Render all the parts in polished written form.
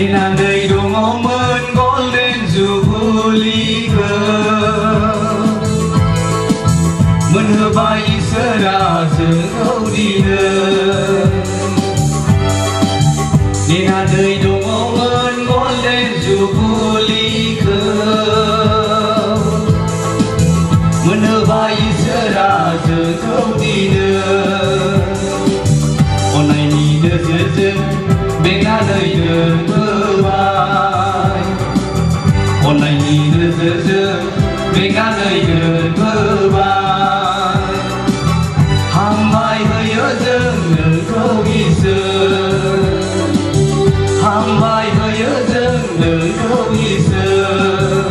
Nina đời đồ ngó mơn có lên dù vô lý cơ mơn hơ bay sơ ra giờ đâu đi nữa Nina đời đồ ngó mơn có lên dù vô lý cơ mơn hơ bay sơ ra giờ đâu đi nữa hôm nay đi đưa dừng bên na đời đường mơ bay hôm nay đi đưa dừng bên na đời đường mơ bay hàng mai hơi ở dâng nở câu ghi sơ hàng mai hơi ở dâng nở câu ghi sơ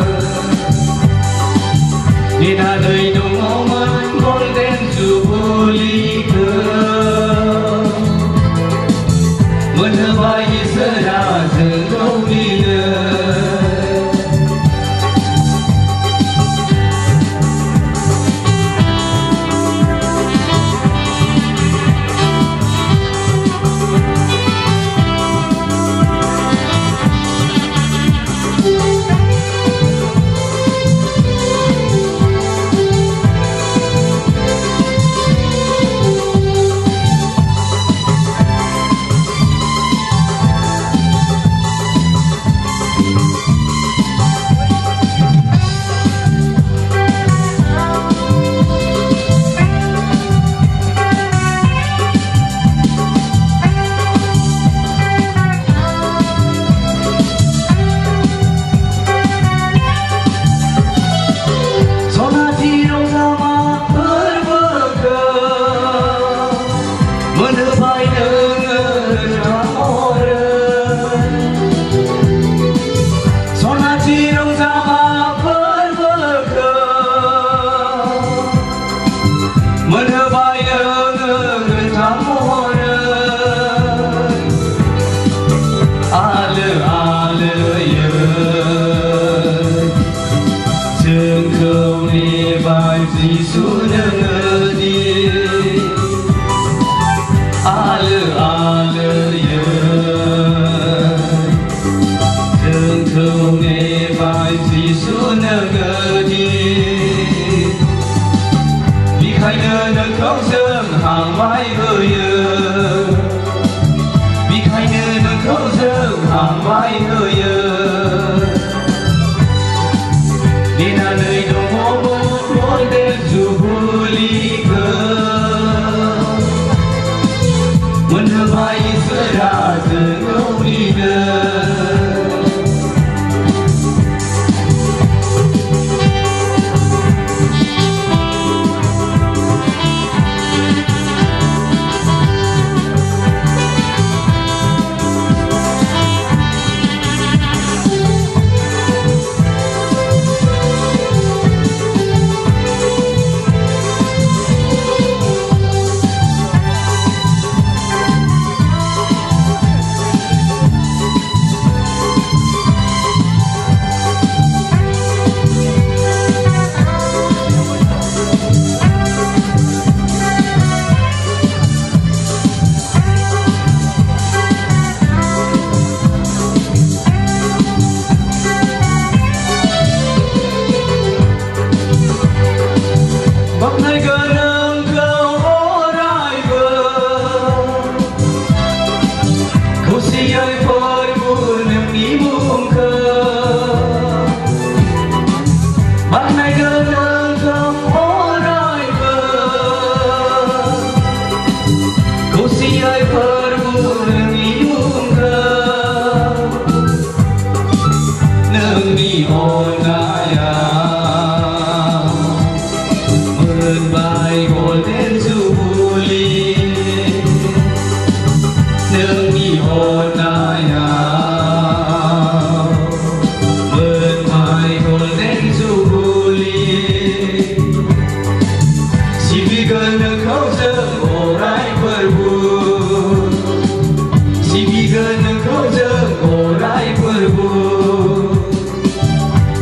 đi na đời đông áo mơn con đen dù vô lý cơ mơn hơ bay sơ ra giờ đâu đi nữa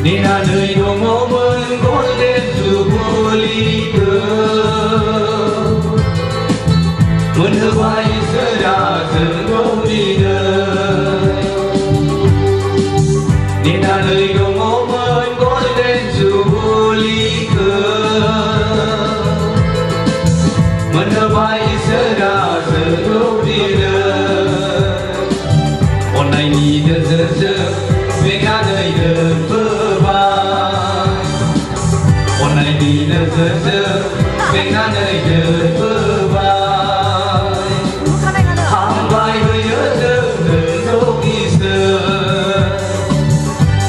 Nina đời đồ ngó mơn có lên dù vô lý cơ mơn hơ bay sơ đà dừng không đi đời मोनबाय इसोरा जोंखौ दिनो अननायनि नोजोरजों बेंनानै दोनबोबाय अननायनि नोजोरजों बेंनानै दोनबोबाय हामबाय होयो जों नोंखौ इसोर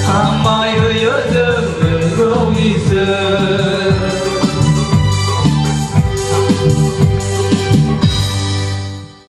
हामबाय होयो जों नोंखौ इसोर